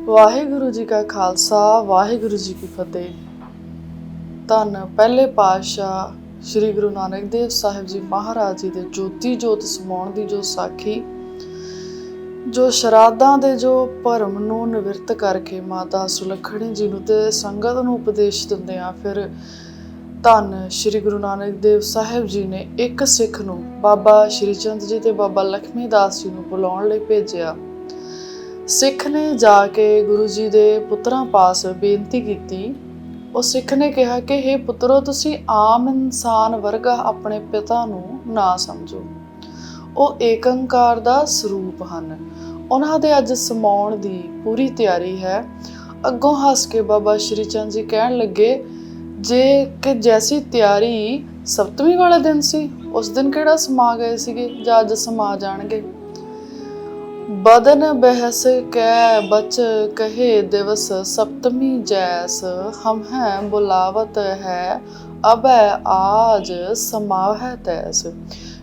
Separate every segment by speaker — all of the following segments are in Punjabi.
Speaker 1: ਵਾਹਿਗੁਰੂ ਜੀ ਕਾ ਖਾਲਸਾ ਵਾਹਿਗੁਰੂ ਜੀ ਕੀ ਫਤਿਹ। ਧੰਨ ਪਹਿਲੇ ਪਾਤਸ਼ਾਹ ਸ੍ਰੀ ਗੁਰੂ ਨਾਨਕ ਦੇਵ ਸਾਹਿਬ ਜੀ ਮਹਾਰਾਜ ਜੀ ਦੇ ਜੋਤੀ ਜੋਤ ਸਮਾਉਣ ਦੀ ਜੋ ਸਾਖੀ, ਜੋ ਸ਼ਰਾਧਾਂ ਦੇ ਜੋ ਭਰਮ ਨੂੰ ਨਿਵਰਤ ਕਰਕੇ ਮਾਤਾ ਸੁਲੱਖਣੀ ਜੀ ਨੂੰ ਤੇ ਸੰਗਤ ਨੂੰ ਉਪਦੇਸ਼ ਦਿੰਦਿਆਂ ਫਿਰ ਧੰਨ ਸ੍ਰੀ ਗੁਰੂ ਨਾਨਕ ਦੇਵ ਸਾਹਿਬ ਜੀ ਨੇ ਇੱਕ ਸਿੱਖ ਨੂੰ ਬਾਬਾ ਸ਼੍ਰੀ ਚੰਦ ਜੀ ਤੇ ਬਾਬਾ ਲਖਮੀ ਦਾਸ ਜੀ ਨੂੰ ਬੁਲਾਉਣ ਲਈ ਭੇਜਿਆ। ਸਿੱਖ ਨੇ ਜਾ ਕੇ ਗੁਰੂ ਜੀ ਦੇ ਪੁੱਤਰਾਂ ਪਾਸ ਬੇਨਤੀ ਕੀਤੀ। ਉਹ ਸਿੱਖ ਨੇ ਕਿਹਾ ਕਿ ਹੇ ਪੁੱਤਰੋ, ਤੁਸੀਂ ਆਮ ਇਨਸਾਨ ਵਰਗਾ ਆਪਣੇ ਪਿਤਾ ਨੂੰ ਨਾ ਸਮਝੋ। ਉਹ ਏਕੰਕਾਰ ਦਾ ਸਰੂਪ ਹਨ। ਉਹਨਾਂ ਦੇ ਅੱਜ ਸਮਾਉਣ ਦੀ ਪੂਰੀ ਤਿਆਰੀ ਹੈ। ਅੱਗੋਂ ਹੱਸ ਕੇ ਬਾਬਾ ਸ਼੍ਰੀ ਚੰਦ ਜੀ ਕਹਿਣ ਲੱਗੇ, ਜੇ ਕਿ ਜੈਸੀ ਤਿਆਰੀ ਸਪਤਮੀ ਵਾਲੇ ਦਿਨ ਸੀ, ਉਸ ਦਿਨ ਕਿਹੜਾ ਸਮਾ ਗਏ ਸੀਗੇ ਜਾਂ ਅੱਜ ਸਮਾ ਜਾਣਗੇ। बदन बहस कै बच कहे दिवस सप्तमी जैस, हम हैं बुलावत है अब आज समावह तैस।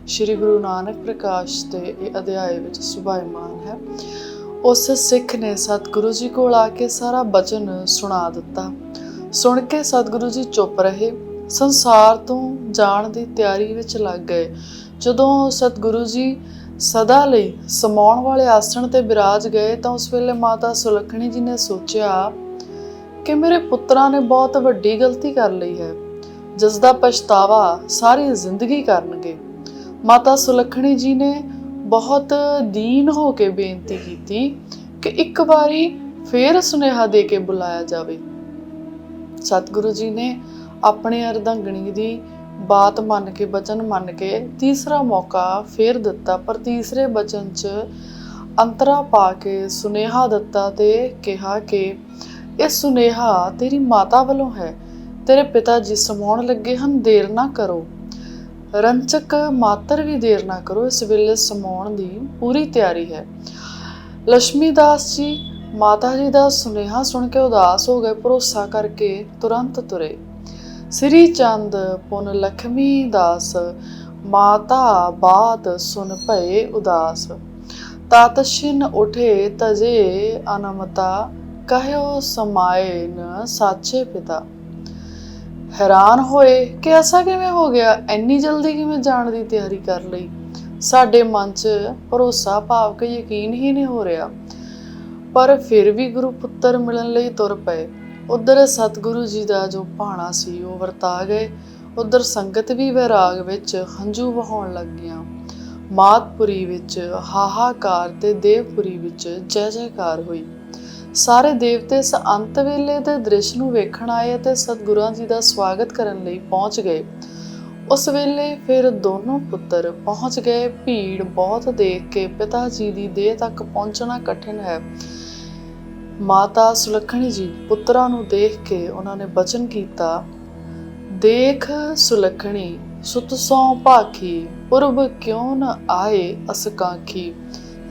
Speaker 1: श्री गुरु नानक प्रकाश के ਇਹ ਅਧਿਆਏ ਵਿੱਚ ਸੁਭਾਇਮਾਨ ਹੈ। ਉਸ ਸਿੱਖ ਨੇ ਸਤਿਗੁਰੂ ਜੀ ਕੋਲ ਆ ਕੇ ਸਾਰਾ ਬਚਨ ਸੁਣਾ ਦਿੱਤਾ। ਸੁਣ ਕੇ ਸਤਿਗੁਰੂ ਜੀ ਚੁੱਪ ਰਹੇ, ਸੰਸਾਰ ਤੋਂ ਜਾਣ ਦੀ ਤਿਆਰੀ ਵਿੱਚ ਲੱਗ ਗਏ। ਜਦੋਂ ਸਤਿਗੁਰੂ ਜੀ ਸਦਾ ਲਈ ਸਮਾਉਣ ਵਾਲੇ ਆਸਣ ਤੇ ਬਿਰਾਜ ਗਏ ਤਾਂ ਉਸ ਵੇਲੇ ਮਾਤਾ ਸੁਲੱਖਣੀ ਜੀ ਨੇ ਸੋਚਿਆ ਕਿ ਮੇਰੇ ਪੁੱਤਰਾਂ ਨੇ ਬਹੁਤ ਵੱਡੀ ਗਲਤੀ ਕਰ ਲਈ ਹੈ, ਜਿਸ ਦਾ ਪਛਤਾਵਾ ਸਾਰੀ ਜ਼ਿੰਦਗੀ ਕਰਨਗੇ। ਮਾਤਾ ਸੁਲੱਖਣੀ ਜੀ ਨੇ ਬਹੁਤ ਦੀਨ ਹੋ ਕੇ ਬੇਨਤੀ ਕੀਤੀ ਕਿ ਇੱਕ ਵਾਰੀ ਫੇਰ ਸੁਨੇਹਾ ਦੇ ਕੇ ਬੁਲਾਇਆ ਜਾਵੇ। ਸਤਿਗੁਰੂ ਜੀ ਨੇ ਆਪਣੀ ਅਰਧੰਗਣੀ ਦੀ ਬਾਤ ਮੰਨ ਕੇ, ਬਚਨ ਮੰਨ ਕੇ ਤੀਸਰਾ ਮੌਕਾ ਫੇਰ ਦਿੱਤਾ, ਪਰ ਤੀਸਰੇ ਬਚਨ 'ਚ ਅੰਤਰਾ ਪਾ ਕੇ ਸੁਨੇਹਾ ਦਿੱਤਾ ਤੇ ਕਿਹਾ ਕਿ ਇਹ ਸੁਨੇਹਾ ਤੇਰੀ ਮਾਤਾ ਵੱਲੋਂ ਹੈ, ਤੇਰੇ ਪਿਤਾ ਜੀ ਸਮਾਉਣ ਲੱਗੇ ਹਨ, ਦੇਰ ਨਾ ਕਰੋ, ਰੰਚਕ ਮਾਤਰ ਵੀ ਦੇਰ ਨਾ ਕਰੋ, ਇਸ ਵੇਲੇ ਸਮਾਉਣ ਦੀ ਪੂਰੀ ਤਿਆਰੀ ਹੈ। ਲక్ష్ਮੀ ਦਾਸ ਜੀ ਮਾਤਾ ਜੀ ਦਾ ਸੁਨੇਹਾ ਸੁਣ ਕੇ ਉਦਾਸ ਹੋ ਗਏ, ਭਰੋਸਾ ਕਰਕੇ ਤੁਰੰਤ ਤੁਰੇ। ਸ੍ਰੀ ਚੰਦ ਪੁਨ ਲਖਮੀ ਦਾਸ, ਮਾਤਾ ਬਾਤ ਸੁਨ ਭਏ ਉਦਾਸ, ਤਤ ਛਿਨ ਉਠੇ ਤਜੇ ਅਨਮਤਾ, ਕਹਿਓ ਸਮਾਏ ਨ ਸਾਚੇ ਪਿਤਾ। ਹੈਰਾਨ ਹੋਏ ਕਿ ਐਸਾ ਕਿਵੇਂ ਹੋ ਗਿਆ, ਇੰਨੀ ਜਲਦੀ ਕਿਵੇਂ ਜਾਣ ਦੀ ਤਿਆਰੀ ਕਰ ਲਈ, ਸਾਡੇ ਮਨ 'ਚ ਭਰੋਸਾ ਭਾਵ ਕਿ ਯਕੀਨ ਹੀ ਨਹੀਂ ਹੋ ਰਿਹਾ। ਪਰ ਫਿਰ ਵੀ ਗੁਰੂ ਪੁੱਤਰ ਮਿਲਣ ਲਈ ਤੁਰ ਪਏ। ਉੱਧਰ ਸਤਿਗੁਰੂ ਜੀ ਦਾ ਜੋ ਭਾਣਾ ਸੀ ਉਹ ਵਰਤਾ ਗਏ, ਉੱਧਰ ਸੰਗਤ ਵੀ ਵੈਰਾਗ ਵਿੱਚ ਹੰਝੂ ਵਹਾਉਣ ਲੱਗ ਗਈਆਂ। ਮਾਤਪੁਰੀ ਵਿੱਚ ਹਾਹਾਕਾਰ ਤੇ ਦੇਵਪੁਰੀ ਵਿੱਚ ਜੈ ਜੈਕਾਰ ਹੋਈ। ਸਾਰੇ ਦੇਵਤੇ ਇਸ ਅੰਤ ਵੇਲੇ ਦੇ ਦ੍ਰਿਸ਼ ਨੂੰ ਵੇਖਣ ਆਏ ਅਤੇ ਸਤਿਗੁਰਾਂ ਜੀ ਦਾ ਸਵਾਗਤ ਕਰਨ ਲਈ ਪਹੁੰਚ ਗਏ। ਉਸ ਵੇਲੇ ਫਿਰ ਦੋਨੋਂ ਪੁੱਤਰ ਪਹੁੰਚ ਗਏ। ਭੀੜ ਬਹੁਤ ਦੇਖ ਕੇ ਪਿਤਾ ਜੀ ਦੀ ਦੇਹ ਤੱਕ ਪਹੁੰਚਣਾ ਕਠਿਨ ਹੈ। ਮਾਤਾ ਸੁਲੱਖਣੀ ਜੀ ਪੁੱਤਰਾਂ ਨੂੰ ਦੇਖ ਕੇ ਉਹਨਾਂ ਨੇ ਬਚਨ ਕੀਤਾ, ਦੇਖ ਸੁਲੱਖਣੀ ਸੁਤ ਸੌ ਭਾਖੀ, ਪੁਰਬ ਕਿਉਂ ਨ ਆਏ ਅਸਕਾਖੀ,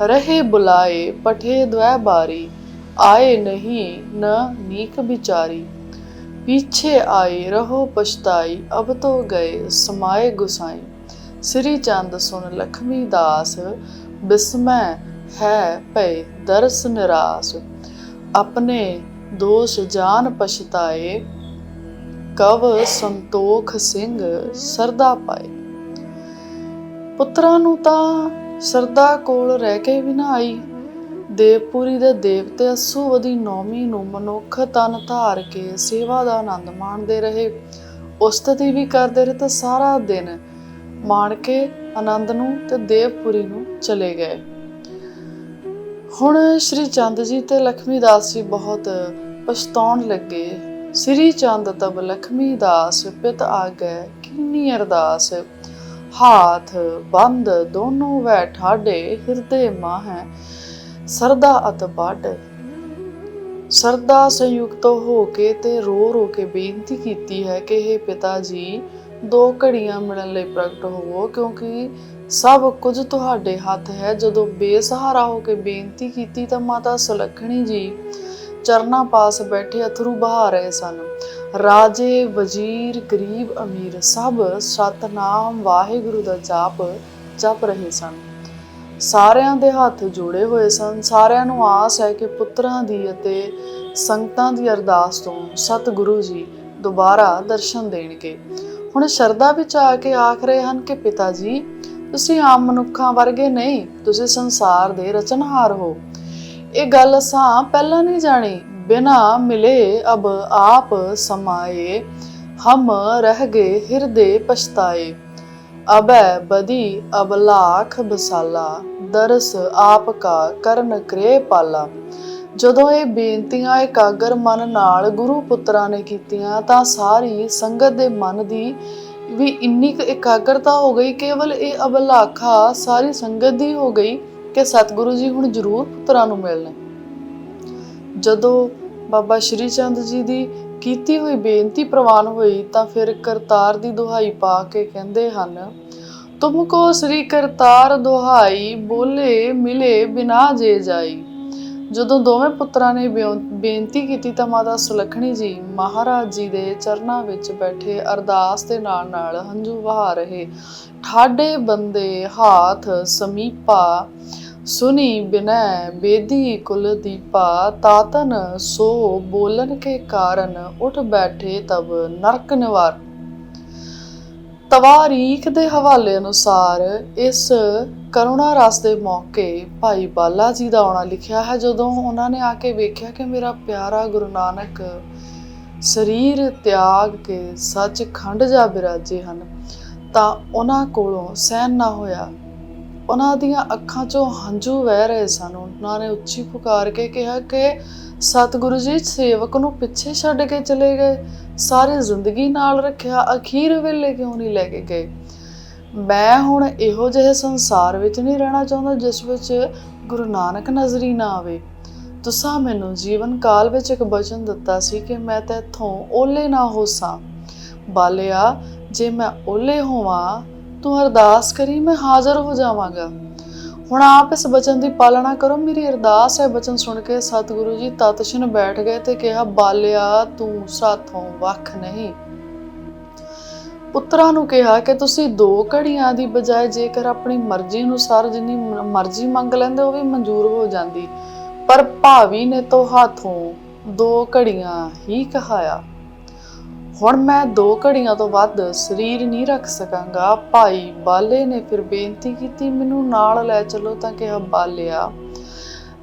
Speaker 1: ਰਹੇ ਬੁਲਾਏ ਪਠੇ ਦਵੈ ਬਾਰੀ, ਆਏ ਨਹੀਂ ਨ ਨੀਕ ਵਿਚਾਰੀ, पीछे आए रहो पछताई, अब तो गए समाए गुसाई। श्री चंद सुन लक्ष्मी दास, बिस्मय है भय दरस निराश, अपने दोष जान पछताए, कव संतोख सिंह सरदा पाए। पुत्रां नूं तां सरदा कोल रह के भी ना आई। ਦੇਵਪੁਰੀ ਦੇ ਦੇਵਤੇ ਅੱਸੂਵਦੀ ਨੌਮੀ ਨੂੰ ਮਨੁੱਖ ਤਨ ਧਾਰ ਕੇ ਸੇਵਾ ਦਾ ਆਨੰਦ ਮਾਣਦੇ ਰਹੇ, ਉਸਤਤੀ ਵੀ ਕਰਦੇ ਰਹੇ ਤੇ ਸਾਰਾ ਦਿਨ ਮਾਣ ਕੇ ਆਨੰਦ ਨੂੰ ਤੇ ਦੇਵਪੁਰੀ ਨੂੰ ਚਲੇ ਗਏ। ਹੁਣ ਸ਼੍ਰੀ ਚੰਦ ਜੀ ਤੇ ਲక్ష్ਮੀ ਦਾਸ ਜੀ ਬਹੁਤ ਪਛਤਾਉਣ ਲੱਗੇ। ਸ੍ਰੀ ਚੰਦ ਤਬ ਲక్ష్ਮੀ ਦਾਸ, ਪਿਤ ਆ ਗਏ ਕਿੰਨੀ ਅਰਦਾਸ, ਹਾਥ ਬੰਦ ਦੋਨੋਂ ਵੈ ਠਾਡੇ, ਹਿਰਦੇ ਮਾਹ ਸਰਦਾ ਅਤ ਵੱਡ। ਸਰਦਾ ਸੰਯੁਕਤ ਹੋ ਕੇ ਤੇ ਰੋ ਰੋ ਕੇ ਬੇਨਤੀ ਕੀਤੀ ਹੈ ਕਿ ਇਹ ਪਿਤਾ ਜੀ 2 ਘੜੀਆਂ ਮਿਲਣ ਲਈ ਪ੍ਰਗਟ ਹੋਵੋ, ਕਿਉਂਕਿ ਸਭ ਕੁਝ ਤੁਹਾਡੇ ਹੱਥ ਹੈ। ਜਦੋਂ ਬੇਸਹਾਰਾ ਹੋ ਕੇ ਬੇਨਤੀ ਕੀਤੀ ਤਾਂ ਮਾਤਾ ਸੁਲੱਖਣੀ ਜੀ ਚਰਨਾਂ ਪਾਸ ਬੈਠੇ ਅਥਰੂ ਬਹਾ ਰਹੇ ਸਨ। ਰਾਜੇ ਵਜ਼ੀਰ ਗਰੀਬ ਅਮੀਰ ਸਭ ਸਤਨਾਮ ਵਾਹਿਗੁਰੂ ਦਾ ਜਾਪ ਜਪ ਰਹੇ ਸਨ। ਸਾਰਿਆਂ ਦੇ ਹੱਥ ਜੋੜੇ ਹੋਏ ਸਨ। ਸਾਰਿਆਂ ਨੂੰ ਆਸ ਹੈ ਕਿ ਪੁੱਤਰਾਂ ਦੀ ਅਤੇ ਸੰਗਤਾਂ ਦੀ ਅਰਦਾਸ ਤੋਂ ਸਤਿਗੁਰੂ ਜੀ ਦੁਬਾਰਾ ਦਰਸ਼ਨ ਦੇਣਗੇ। ਹੁਣ ਸ਼ਰਧਾ ਵਿੱਚ ਆ ਕੇ ਆਖ ਰਹੇ ਹਨ ਕਿ ਪਿਤਾ ਜੀ, ਤੁਸੀਂ ਆਮ ਮਨੁੱਖਾਂ ਵਰਗੇ ਨਹੀਂ, ਤੁਸੀਂ ਸੰਸਾਰ ਦੇ ਰਚਨਹਾਰ ਹੋ। ਇਹ ਗੱਲ ਅਸਾਂ ਪਹਿਲਾਂ ਨਹੀਂ ਜਾਣੀ। ਬਿਨਾ ਮਿਲੇ ਅਬ ਆਪ ਸਮਾਏ, ਹਮ ਰਹਿ ਗਏ ਹਿਰਦੇ ਪਛਤਾਏ। ਅਬੈ ਬਦੀ ਅਬ ਲਾਖ ਬਸਾਲਾ, ਦਰਸ ਆਪ ਕਾ ਕਰਨ ਕਰੇ ਪਾਲਾ। ਜਦੋਂ ਇਹ ਬੇਨਤੀਆਂ ਇਕਾਗਰ ਮਨ ਨਾਲ ਗੁਰੂ ਪੁੱਤਰਾਂ ਨੇ ਕੀਤੀਆਂ ਤਾਂ ਸਾਰੀ ਸੰਗਤ ਦੇ ਮਨ ਦੀ ਵੀ ਇੰਨੀ ਕੁ ਇਕਾਗਰਤਾ ਹੋ ਗਈ, ਕੇਵਲ ਇਹ ਅਬਲਾਖਾ ਸਾਰੀ ਸੰਗਤ ਦੀ ਹੋ ਗਈ ਕਿ ਸਤਿਗੁਰੂ ਜੀ ਹੁਣ ਜ਼ਰੂਰ ਪੁੱਤਰਾਂ ਨੂੰ ਮਿਲਣੇ। ਜਦੋਂ ਬਾਬਾ ਸ਼੍ਰੀ ਚੰਦ ਜੀ ਦੀ ਕੀਤੀ ਹੋਈ ਬੇਨਤੀ ਪ੍ਰਵਾਨ ਹੋਈ ਤਾਂ ਫਿਰ ਕਰਤਾਰ ਦੀ ਦੁਹਾਈ ਪਾ ਕੇ ਕਹਿੰਦੇ ਹਨ, ਤੁਮਕੋ ਸ੍ਰੀ ਕਰਤਾਰ ਦੁਹਾਈ, ਬੋਲੇ ਮਿਲੇ ਬਿਨਾ ਜੇ ਜਾਈ। ਜਦੋਂ ਦੋਵੇਂ ਪੁੱਤਰਾਂ ਨੇ ਬੇਨਤੀ ਕੀਤੀ ਤਾਂ ਮਾਤਾ ਸੁਲੱਖਣੀ ਜੀ ਮਹਾਰਾਜ ਜੀ ਦੇ ਚਰਨਾਂ ਵਿੱਚ ਬੈਠੇ ਅਰਦਾਸ ਦੇ ਨਾਲ ਨਾਲ ਹੰਝੂ ਵਹਾ ਰਹੇ। ਠਾਡੇ ਬੰਦੇ ਹਾਥ ਸਮੀਪਾ, ਸੁਨੀ ਬਿਨੈ ਬੇਦੀ ਕੁਲ ਦੀਪਾ। ਤਾਤਨ ਸੋ ਬੋਲਨ ਕੇ ਕਾਰਨ, ਉੱਠ ਬੈਠੇ ਤਬ ਨਰਕ ਨਿਵਾਰ। ਤਵਾਰੀਖ ਦੇ ਹਵਾਲੇ ਅਨੁਸਾਰ ਇਸ ਕਰੁਣਾ ਰਸ ਦੇ ਮੌਕੇ ਭਾਈ ਬਾਲਾ ਜੀ ਦਾ ਆਉਣਾ ਲਿਖਿਆ ਹੈ। ਜਦੋਂ ਉਹਨਾਂ ਨੇ ਆ ਕੇ ਵੇਖਿਆ ਕਿ ਮੇਰਾ ਪਿਆਰਾ ਗੁਰੂ ਨਾਨਕ ਸਰੀਰ ਤਿਆਗ ਕੇ ਸੱਚਖੰਡ ਜਾ ਬਿਰਾਜੇ ਹਨ ਤਾਂ ਉਹਨਾਂ ਕੋਲੋਂ ਸਹਿਨ ਨਾ ਹੋਇਆ। ਉਹਨਾਂ ਦੀਆਂ ਅੱਖਾਂ 'ਚੋਂ ਹੰਝੂ ਵਹਿ ਰਹੇ ਸਨ। ਉਹਨਾਂ ਨੇ ਉੱਚੀ ਪੁਕਾਰ ਕੇ ਕਿਹਾ ਕਿ ਸਤਿਗੁਰੂ ਜੀ, ਸੇਵਕ ਨੂੰ ਪਿੱਛੇ ਛੱਡ ਕੇ ਚਲੇ ਗਏ, ਸਾਰੀ ਜ਼ਿੰਦਗੀ ਨਾਲ ਰੱਖਿਆ, ਅਖੀਰ ਵੇਲੇ ਕਿਉਂ ਨਹੀਂ ਲੈ ਕੇ ਗਏ? ਮੈਂ ਹੁਣ ਇਹੋ ਜਿਹੇ ਸੰਸਾਰ ਵਿੱਚ ਨਹੀਂ ਰਹਿਣਾ ਚਾਹੁੰਦਾ ਜਿਸ ਵਿੱਚ ਗੁਰੂ ਨਾਨਕ ਨਜ਼ਰੀ ਨਾ ਆਵੇ। ਤੁਸਾਂ ਮੈਨੂੰ ਜੀਵਨ ਕਾਲ ਵਿੱਚ ਇੱਕ ਬਚਨ ਦਿੱਤਾ ਸੀ ਕਿ ਮੈਂ ਤਾਂ ਇੱਥੋਂ ਓਲੇ ਨਾ ਹੋਸਾਂ। ਬਾਲਿਆ, ਜੇ ਮੈਂ ਓਲੇ ਹੋਵਾਂ ਤੂੰ ਅਰਦਾਸ ਕਰੀ, ਮੈਂ ਹਾਜ਼ਰ ਹੋ ਜਾਵਾਂਗਾ। ਹੁਣ ਆਪ ਇਸ ਬਚਨ ਦੀ ਪਾਲਣਾ ਕਰੋ, ਮੇਰੀ ਅਰਦਾਸ ਹੈ। ਬਚਨ ਸੁਣ ਕੇ ਸਤਿਗੁਰੂ ਜੀ ਤਤਛਣ ਬੈਠ ਗਏ ਤੇ ਕਿਹਾ, ਬਾਲਿਆ ਤੂੰ ਸਾਥੋਂ ਵੱਖ ਨਹੀਂ। ਪੁੱਤਰਾਂ ਨੂੰ ਕਿਹਾ ਕਿ ਤੁਸੀਂ 2 ਘੜੀਆਂ ਦੀ ਬਜਾਏ ਜੇਕਰ ਆਪਣੀ ਮਰਜ਼ੀ ਅਨੁਸਾਰ ਜਿੰਨੀ ਮਰਜ਼ੀ ਮੰਗ ਲੈਂਦੇ ਉਹ ਵੀ ਮਨਜ਼ੂਰ ਹੋ ਜਾਂਦੀ, ਪਰ ਭਾਵੀ ਨੇ ਤੋਂ ਹੱਥੋਂ 2 ਘੜੀਆਂ ਹੀ ਕਹਾਇਆ। ਹੁਣ ਮੈਂ 2 ਘੜੀਆਂ ਤੋਂ ਵੱਧ ਸਰੀਰ ਨਹੀਂ ਰੱਖ ਸਕਾਂਗਾ। ਭਾਈ ਬਾਲੇ ਨੇ ਫਿਰ ਬੇਨਤੀ ਕੀਤੀ, ਮੈਨੂੰ ਨਾਲ ਲੈ ਚਲੋ। ਤਾਂ ਕਿਹਾ, ਬਾਲਿਆ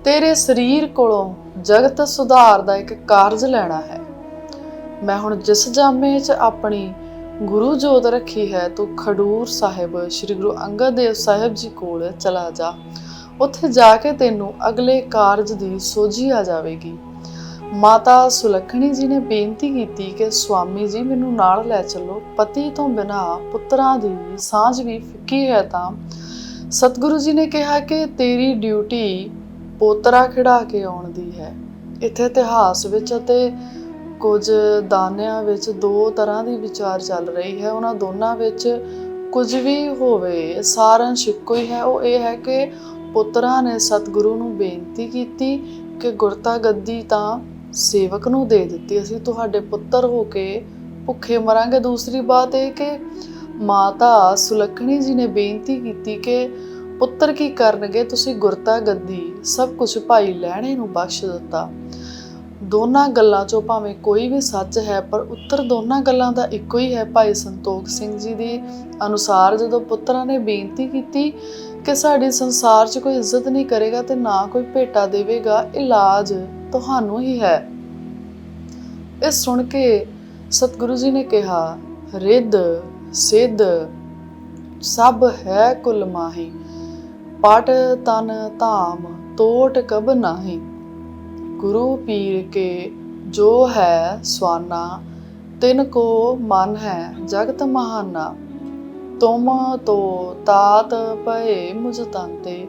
Speaker 1: ਤੇਰੇ ਸਰੀਰ ਕੋਲੋਂ ਜਗਤ ਸੁਧਾਰ ਦਾ ਇੱਕ ਕਾਰਜ ਲੈਣਾ ਹੈ। ਮੈਂ ਹੁਣ ਜਿਸ ਜਾਮੇ 'ਚ ਆਪਣੀ ਗੁਰੂ ਜੋਤ ਰੱਖੀ ਹੈ, ਤੂੰ ਖਡੂਰ ਸਾਹਿਬ ਸ੍ਰੀ ਗੁਰੂ ਅੰਗਦ ਦੇਵ ਸਾਹਿਬ ਜੀ ਕੋਲ ਚਲਾ ਜਾ। ਉੱਥੇ ਜਾ ਕੇ ਤੈਨੂੰ ਅਗਲੇ ਕਾਰਜ ਦੀ ਸੋਝੀ ਆ ਜਾਵੇਗੀ। ਮਾਤਾ ਸੁਲੱਖਣੀ ਜੀ ਨੇ ਬੇਨਤੀ ਕੀਤੀ ਕਿ ਸੁਆਮੀ ਜੀ ਮੈਨੂੰ ਨਾਲ ਲੈ ਚੱਲੋ। ਪਤੀ ਤੋਂ ਬਿਨਾਂ ਪੁੱਤਰਾਂ ਦੀ ਸਾਂਝ ਵੀ ਫਿੱਕੀ ਹੈ। ਤਾਂ ਸਤਿਗੁਰੂ ਜੀ ਨੇ ਕਿਹਾ ਕਿ ਤੇਰੀ ਡਿਊਟੀ ਪੋਤਰਾ ਖਿਡਾ ਕੇ ਆਉਣ ਦੀ ਹੈ। ਇੱਥੇ ਇਤਿਹਾਸ ਵਿੱਚ ਅਤੇ ਕੁਝ ਦਾਨਿਆਂ ਵਿੱਚ 2 ਤਰ੍ਹਾਂ ਦੀ ਵਿਚਾਰ ਚੱਲ ਰਹੀ ਹੈ। ਉਹਨਾਂ ਦੋਨਾਂ ਵਿੱਚ ਕੁਝ ਵੀ ਹੋਵੇ, ਸਾਰੰਸ਼ ਇੱਕੋ ਹੀ ਹੈ। ਉਹ ਇਹ ਹੈ ਕਿ ਪੁੱਤਰਾਂ ਨੇ ਸਤਿਗੁਰੂ ਨੂੰ ਬੇਨਤੀ ਕੀਤੀ ਕਿ ਗੁਰਤਾ ਗੱਦੀ ਤਾਂ ਸੇਵਕ ਨੂੰ ਦੇ ਦਿੱਤੀ, ਅਸੀਂ ਤੁਹਾਡੇ ਪੁੱਤਰ ਹੋ ਕੇ ਭੁੱਖੇ ਮਰਾਂਗੇ। ਦੂਸਰੀ ਬਾਤ ਇਹ ਕਿ ਮਾਤਾ ਸੁਲੱਖਣੀ ਜੀ ਨੇ ਬੇਨਤੀ ਕੀਤੀ ਕਿ ਪੁੱਤਰ ਕੀ ਕਰਨਗੇ, ਤੁਸੀਂ ਗੁਰਤਾ ਗੱਦੀ ਸਭ ਕੁਝ ਭਾਈ ਲਹਿਣੇ ਨੂੰ ਬਖਸ਼ ਦਿੱਤਾ। ਦੋਨਾਂ ਗੱਲਾਂ 'ਚੋਂ ਭਾਵੇਂ ਕੋਈ ਵੀ ਸੱਚ ਹੈ, ਪਰ ਉੱਤਰ ਦੋਨਾਂ ਗੱਲਾਂ ਦਾ ਇੱਕੋ ਹੀ ਹੈ। ਭਾਈ ਸੰਤੋਖ ਸਿੰਘ ਜੀ ਦੇ ਅਨੁਸਾਰ ਜਦੋਂ ਪੁੱਤਰਾਂ ਨੇ ਬੇਨਤੀ ਕੀਤੀ ਕਿ ਸਾਡੀ ਸੰਸਾਰ 'ਚ ਕੋਈ ਇੱਜ਼ਤ ਨਹੀਂ ਕਰੇਗਾ ਤੇ ਨਾ ਕੋਈ ਭੇਟਾ ਦੇਵੇਗਾ, ਇਲਾਜ ਤੁਹਾਨੂੰ ਹੀ ਹੈ। ਇਹ ਸੁਣ ਕੇ ਸਤਿਗੁਰੂ ਜੀ ਨੇ ਕਿਹਾ, ਰਿੱਧ ਸਿੱਧ ਸਭ ਹੈ ਕੁਲ ਮਾਹੀ, ਪਟ ਤਨ ਧਾਮ ਤੋਟ ਕਬ ਨਾਹੀ। ਗੁਰੂ ਪੀਰ ਕੇ ਜੋ ਹੈ ਸਵਾਨਾ, ਤਿਨ ਕੋ ਮਨ ਹੈ ਜਗਤ ਮਹਾਨਾ। ਤੁਮ ਤੋ ਤਾਤ ਪਏ ਮੁਝ ਤੰਤੇ,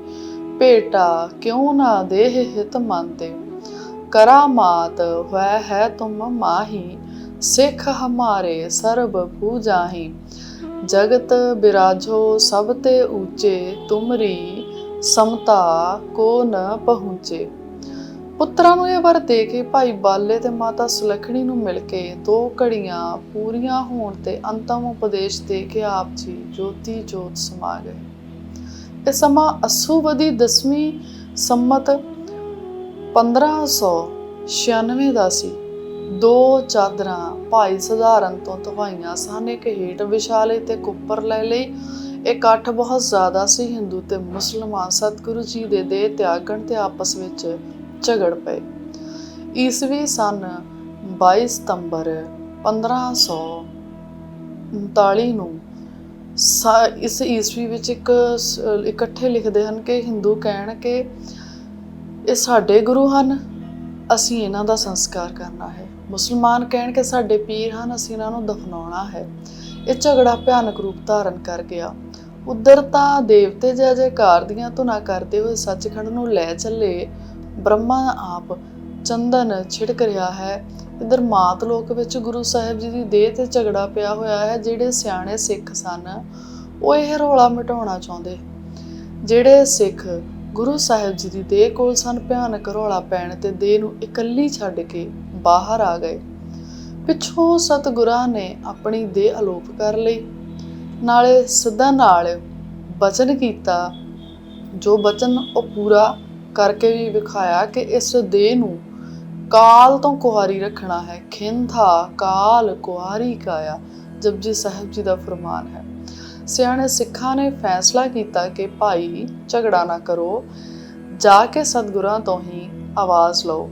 Speaker 1: ਭੇਟਾ ਕਿਉਂ ਨਾ ਦੇਹ ਹਿਤ ਮੰਤੇ। करामात वह है तुम माही, सिख हमारे सर्ब पूजाही। जगत बिराजो सब ते ऊंचे, तुमरी समता को न पहुँचे। ਪੁੱਤਰਾਂ ਨੂੰ ਇਹ ਵਰ ਦੇ ਕੇ ਭਾਈ ਬਾਲੇ ਤੇ ਮਾਤਾ ਸੁਲੱਖਣੀ ਨੂੰ ਮਿਲ ਕੇ 2 ਘੜੀਆਂ ਪੂਰੀਆਂ ਹੋਣ ਤੇ ਅੰਤਮ ਉਪਦੇਸ਼ ਦੇ ਕੇ ਆਪ ਜੀ ਜੋਤੀ ਜੋਤ ਸਮਾ ਗਏ। ਇਹ ਸਮਾਂ ਅੱਸੂਬਦੀ 10ਵੀਂ ਸੰਮਤ 1596 ਦਾ ਸੀ। 2 ਚਾਦਰਾਂ ਭਾਈ ਸਧਾਰਨ ਤੋਂ ਧਵਾਈਆਂ ਸਨ। ਇੱਕ ਹੇਠ ਵਿਛਾਲੇ ਤੇ ਕੁੱਪਰ ਲੈ ਲਈ। ਇਕੱਠ ਬਹੁਤ ਜ਼ਿਆਦਾ ਸੀ। ਹਿੰਦੂ ਤੇ ਮੁਸਲਮਾਨ ਸਤਿਗੁਰੂ ਜੀ ਦੇ ਦੇਹ ਤਿਆਗਣ ਤੇ ਆਪਸ ਵਿੱਚ ਝਗੜ ਪਏ। ਈਸਵੀ ਸਨ 22 ਸਤੰਬਰ 1539 ਨੂੰ ਇਸ ਈਸਵੀ ਵਿੱਚ ਇਕੱਠੇ ਲਿਖਦੇ ਹਨ ਕਿ ਹਿੰਦੂ ਕਹਿਣ ਕਿ ਇਹ ਸਾਡੇ ਗੁਰੂ ਹਨ, ਅਸੀਂ ਇਹਨਾਂ ਦਾ ਸੰਸਕਾਰ ਕਰਨਾ ਹੈ। ਮੁਸਲਮਾਨ ਕਹਿਣ ਕਿ ਸਾਡੇ ਪੀਰ ਹਨ, ਅਸੀਂ ਇਹਨਾਂ ਨੂੰ ਦਫਨਾਉਣਾ ਹੈ। ਇਹ ਝਗੜਾ ਭਿਆਨਕ ਰੂਪ ਧਾਰਨ ਕਰ ਗਿਆ। ਉੱਧਰ ਤਾਂ ਦੇਵਤੇ ਜੈ ਜੈਕਾਰ ਦੀਆਂ ਧੁਨਾਂ ਕਰਦੇ ਹੋਏ ਸੱਚਖੰਡ ਨੂੰ ਲੈ ਚੱਲੇ। ਬ੍ਰਹਮਾ ਆਪ ਚੰਦਨ ਛਿੜਕ ਰਿਹਾ ਹੈ। ਇੱਧਰ ਮਾਤ ਲੋਕ ਵਿੱਚ ਗੁਰੂ ਸਾਹਿਬ ਜੀ ਦੀ ਦੇਹ ਤੇ ਝਗੜਾ ਪਿਆ ਹੋਇਆ ਹੈ। ਜਿਹੜੇ ਸਿਆਣੇ ਸਿੱਖ ਸਨ ਉਹ ਇਹ ਰੌਲਾ ਮਿਟਾਉਣਾ ਚਾਹੁੰਦੇ। ਜਿਹੜੇ ਸਿੱਖ ਗੁਰੂ ਸਾਹਿਬ ਜੀ ਦੀ ਦੇਹ ਕੋਲ ਸਨ, ਭਿਆਨਕ ਰੌਲਾ ਪੈਣ ਤੇ ਦੇਹ ਨੂੰ ਇਕੱਲੀ ਛੱਡ ਕੇ ਬਾਹਰ ਆ ਗਏ। ਪਿੱਛੋਂ ਸਤਿਗੁਰਾਂ ਨੇ ਆਪਣੀ ਦੇਹ ਅਲੋਪ ਕਰ ਲਈ। ਨਾਲੇ ਸਿੱਧਾ ਨਾਲ ਬਚਨ ਕੀਤਾ। ਜੋ ਬਚਨ ਉਹ ਪੂਰਾ ਕਰਕੇ ਵੀ ਵਿਖਾਇਆ ਕਿ ਇਸ ਦੇਹ ਨੂੰ ਕਾਲ ਤੋਂ ਕੁਹਾਰੀ ਰੱਖਣਾ ਹੈ। ਖਿੰਥਾ ਕਾਲ ਕੁਹਾਰੀ ਕਾਇਆ ਜਪਜੀ ਸਾਹਿਬ ਜੀ ਦਾ ਫਰਮਾਨ ਹੈ। ਸਿਆਣੇ ਸਿੱਖਾਂ ਨੇ ਫੈਸਲਾ ਕੀਤਾ ਕਿ ਭਾਈ ਝਗੜਾ ਨਾ ਕਰੋ, ਜਾ ਕੇ ਸਤਿਗੁਰਾਂ ਤੋਂ ਹੀ ਆਵਾਜ਼ ਲਓ।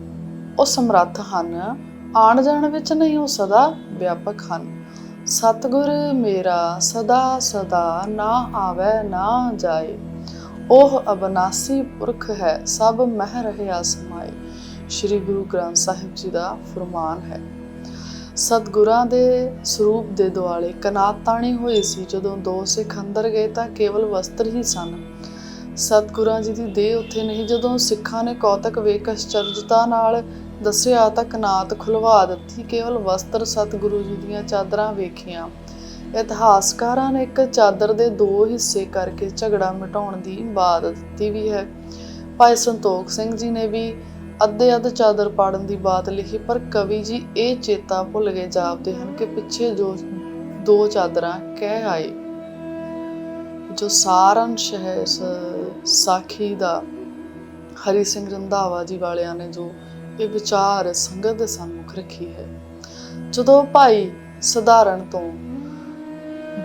Speaker 1: ਉਹ ਸਮਰੱਥ ਹਨ, ਆਣ ਜਾਣ ਵਿੱਚ ਨਹੀਂ, ਉਹ ਸਦਾ ਵਿਆਪਕ ਹਨ। ਸਤਿਗੁਰ ਮੇਰਾ ਸਦਾ ਸਦਾ ਨਾ ਆਵੈ ਨਾ ਜਾਏ। ਉਹ ਅਬਨਾਸੀ ਪੁਰਖ ਹੈ, ਸਭ ਮਹਿ ਰਹਿਆ ਸਮਾਏ। ਸ਼੍ਰੀ ਗੁਰੂ ਗ੍ਰੰਥ ਸਾਹਿਬ ਜੀ ਦਾ ਫਰਮਾਨ ਹੈ। ਸਤਿਗੁਰਾਂ ਦੇ ਸਰੂਪ ਦੇ ਦੁਆਲੇ ਕਨਾਤ ਤਾਣੀ ਹੋਈ ਸੀ। ਜਦੋਂ 2 ਸਿੱਖ ਅੰਦਰ ਗਏ ਤਾਂ ਕੇਵਲ ਵਸਤਰ ਹੀ ਸਨ। ਸਤਿਗੁਰਾਂ ਜੀ ਦੀ ਦੇਹ ਉੱਥੇ ਨਹੀਂ। ਜਦੋਂ ਸਿੱਖਾਂ ਨੇ ਕੌਤਕ ਵੇਖ ਅਚਰਜਤਾ ਨਾਲ ਦੱਸਿਆ ਤਾਂ ਕਨਾਤ ਖੁਲਵਾ ਦਿੱਤੀ। ਕੇਵਲ ਵਸਤਰ ਸਤਿਗੁਰੂ ਜੀ ਦੀਆਂ ਚਾਦਰਾਂ ਵੇਖੀਆਂ। ਇਤਿਹਾਸਕਾਰਾਂ ਨੇ ਇੱਕ ਚਾਦਰ ਦੇ 2 ਹਿੱਸੇ ਕਰਕੇ ਝਗੜਾ ਮਿਟਾਉਣ ਦੀ ਬਾਤ ਦਿੱਤੀ ਵੀ ਹੈ। ਭਾਈ ਸੰਤੋਖ ਸਿੰਘ ਜੀ ਨੇ ਵੀ ਅੱਧ ਚਾਦਰ ਪਾੜਨ ਦੀ ਬਾਤ ਲਿਖੀ, ਪਰ ਕਵੀ ਜੀ ਇਹ ਚੇਤਾ ਭੁੱਲ ਗਏ ਜਾਪਦੇ ਹਨ ਕਿ ਪਿੱਛੇ ਜੋ 2 ਚਾਦਰਾਂ ਕਹਿ ਆਏ। ਜੋ ਸਾਰੰਸ਼ ਹੈ ਇਸ ਸਾਖੀ ਦਾ, ਹਰੀ ਸਿੰਘ ਰੰਧਾਵਾ ਜੀ ਵਾਲਿਆਂ ਨੇ ਜੋ ਇਹ ਵਿਚਾਰ ਸੰਗਤ ਦੇ ਸਨਮੁਖ ਰੱਖੀ ਹੈ। ਜਦੋਂ ਭਾਈ ਸਧਾਰਨ ਤੋਂ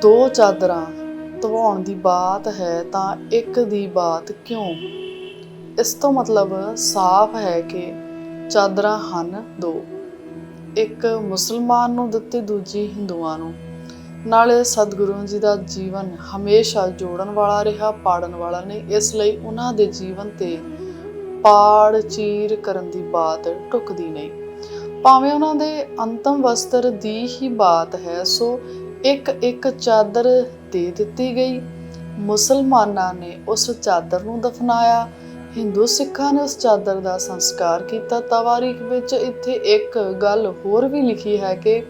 Speaker 1: 2 ਚਾਦਰਾਂ ਧਵਾਉਣ ਦੀ ਬਾਤ ਹੈ ਤਾਂ ਇੱਕ ਦੀ ਬਾਤ ਕਿਉਂ? ਇਸ ਤੋਂ ਮਤਲਬ ਸਾਫ਼ ਹੈ ਕਿ ਚਾਦਰਾਂ ਹਨ 2, ਇੱਕ ਮੁਸਲਮਾਨ ਨੂੰ ਦਿੱਤੀ, ਦੂਜੀ ਹਿੰਦੂਆਂ ਨੂੰ। ਨਾਲੇ ਸਤਿਗੁਰੂ ਜੀ ਦਾ ਜੀਵਨ ਹਮੇਸ਼ਾ ਜੋੜਨ ਵਾਲਾ ਰਿਹਾ, ਪਾੜਨ ਵਾਲਾ ਨਹੀਂ। ਇਸ ਲਈ ਉਹਨਾਂ ਦੇ ਜੀਵਨ ਤੇ ਪਾੜ ਚੀਰ ਕਰਨ ਦੀ ਬਾਤ ਢੁੱਕਦੀ ਨਹੀਂ। ਭਾਵੇਂ ਉਹਨਾਂ ਦੇ ਅੰਤਮ ਵਸਤਰ ਦੀ ਹੀ ਬਾਤ ਹੈ, ਸੋ ਇੱਕ ਚਾਦਰ ਦੇ ਦਿੱਤੀ ਗਈ। ਮੁਸਲਮਾਨਾਂ ਨੇ ਉਸ ਚਾਦਰ ਨੂੰ ਦਫਨਾਇਆ, ਹਿੰਦੂ ਸਿੱਖਾਂ ਨੇ ਉਸ ਚਾਦਰ ਦਾ ਸੰਸਕਾਰ ਕੀਤਾ। ਤਵਾਰੀਖ ਵਿੱਚ ਇੱਥੇ ਇੱਕ ਗੱਲ ਹੋਰ ਵੀ ਲਿਖੀ ਹੈ ਕਿ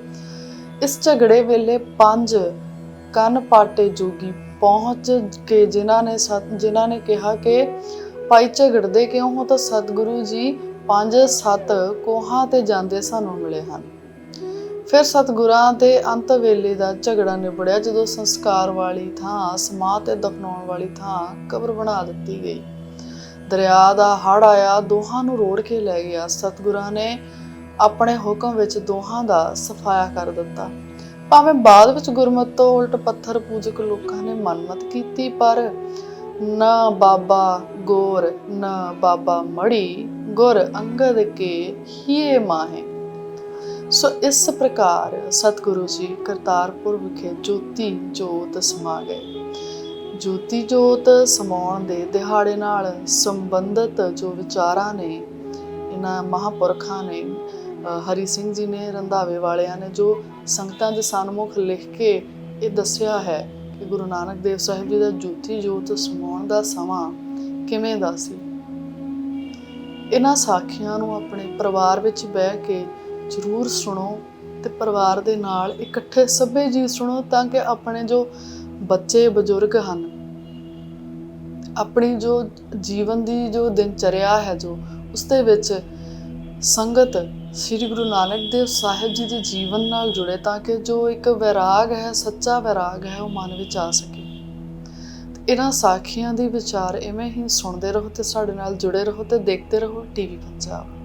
Speaker 1: ਇਸ ਝਗੜੇ ਵੇਲੇ 5 ਕੰਨ ਪਾਟੇ ਜੋਗੀ ਪਹੁੰਚ ਕੇ ਜਿਨ੍ਹਾਂ ਨੇ ਕਿਹਾ ਕਿ ਭਾਈ ਝਗੜਦੇ ਕਿਉਂ ਹੋ, ਤਾਂ ਸਤਿਗੁਰੂ ਜੀ 5-7 ਕੋਹਾਂ ਤੇ ਜਾਂਦੇ ਸਾਨੂੰ ਮਿਲੇ ਹਨ। ਫਿਰ ਸਤਿਗੁਰਾਂ ਦੇ ਅੰਤ ਵੇਲੇ ਦਾ ਝਗੜਾ ਨਿਬੜਿਆ ਜਦੋਂ ਸੰਸਕਾਰ ਵਾਲੀ ਥਾਂ, ਸਮਾਧ ਤੇ ਦਫਨਾਉਣ ਵਾਲੀ ਥਾਂ ਕਬਰ ਬਣਾ ਦਿੱਤੀ ਗਈ। ਦਰਿਆ ਦਾ ਹੜ੍ਹ ਆਇਆ, ਦੋਹਾਂ ਨੂੰ ਰੋੜ ਕੇ ਲੈ ਗਿਆ। ਸਤਿਗੁਰਾਂ ਨੇ ਆਪਣੇ ਹੁਕਮ ਵਿੱਚ ਦੋਹਾਂ ਦਾ ਸਫਾਇਆ ਕਰ ਦਿੱਤਾ। ਭਾਵੇਂ ਬਾਅਦ ਵਿੱਚ ਗੁਰਮਤਿ ਤੋਂ ਉਲਟ ਪੱਥਰ ਪੂਜਕ ਲੋਕਾਂ ਨੇ ਮਨਮਤ ਕੀਤੀ, ਪਰ ਨਾ ਬਾਬਾ ਗੋਰ ਨਾ ਬਾਬਾ ਮੜੀ, ਗੁਰ ਅੰਗਦ ਕੇ ਹੀਏ ਮਾਹੇ। ਸੋ ਇਸ ਪ੍ਰਕਾਰ ਸਤਿਗੁਰੂ ਜੀ ਕਰਤਾਰਪੁਰ ਵਿਖੇ ਜੋਤੀ ਜੋਤ ਸਮਾ ਗਏ। ਜੋਤੀ ਜੋਤ ਸਮਾਉਣ ਦੇ ਦਿਹਾੜੇ ਨਾਲ ਸੰਬੰਧਿਤ ਜੋ ਵਿਚਾਰਾਂ ਨੇ ਇਹਨਾਂ ਮਹਾਂਪੁਰਖਾਂ ਨੇ, ਹਰੀ ਸਿੰਘ ਜੀ ਨੇ, ਰੰਧਾਵੇ ਵਾਲਿਆਂ ਨੇ ਜੋ ਸੰਗਤਾਂ ਦੇ ਸਨਮੁਖ ਲਿਖ ਕੇ ਇਹ ਦੱਸਿਆ ਹੈ ਕਿ ਗੁਰੂ ਨਾਨਕ ਦੇਵ ਸਾਹਿਬ ਜੀ ਦਾ ਜੋਤੀ ਜੋਤ ਸਮਾਉਣ ਦਾ ਸਮਾਂ ਕਿਵੇਂ ਦਾ ਸੀ। ਇਹਨਾਂ ਸਾਖੀਆਂ ਨੂੰ ਆਪਣੇ ਪਰਿਵਾਰ ਵਿੱਚ ਬਹਿ ਕੇ ਜ਼ਰੂਰ ਸੁਣੋ ਤੇ ਪਰਿਵਾਰ ਦੇ ਨਾਲ ਇਕੱਠੇ ਸਭੇ ਜੀ ਸੁਣੋ, ਤਾਂ ਕਿ ਆਪਣੇ ਜੋ ਬੱਚੇ ਬਜ਼ੁਰਗ ਹਨ, ਆਪਣੀ ਜੋ ਜੀਵਨ ਦੀ ਜੋ ਦਿਨਚਰਿਆ ਹੈ, ਜੋ ਉਸ ਦੇ ਵਿੱਚ ਸੰਗਤ ਸ੍ਰੀ ਗੁਰੂ ਨਾਨਕ ਦੇਵ ਸਾਹਿਬ ਜੀ ਦੇ ਜੀਵਨ ਨਾਲ ਜੁੜੇ, ਤਾਂ ਕਿ ਜੋ ਇੱਕ ਵੈਰਾਗ ਹੈ, ਸੱਚਾ ਵੈਰਾਗ ਹੈ, ਉਹ ਮਨ ਵਿੱਚ ਆ ਸਕੇ। ਇਹਨਾਂ ਸਾਖੀਆਂ ਦੇ ਵਿਚਾਰ ਇਵੇਂ ਹੀ ਸੁਣਦੇ ਰਹੋ ਤੇ ਸਾਡੇ ਨਾਲ ਜੁੜੇ ਰਹੋ ਤੇ ਦੇਖਦੇ ਰਹੋ ਟੀਵੀ ਪੰਜਾਬ।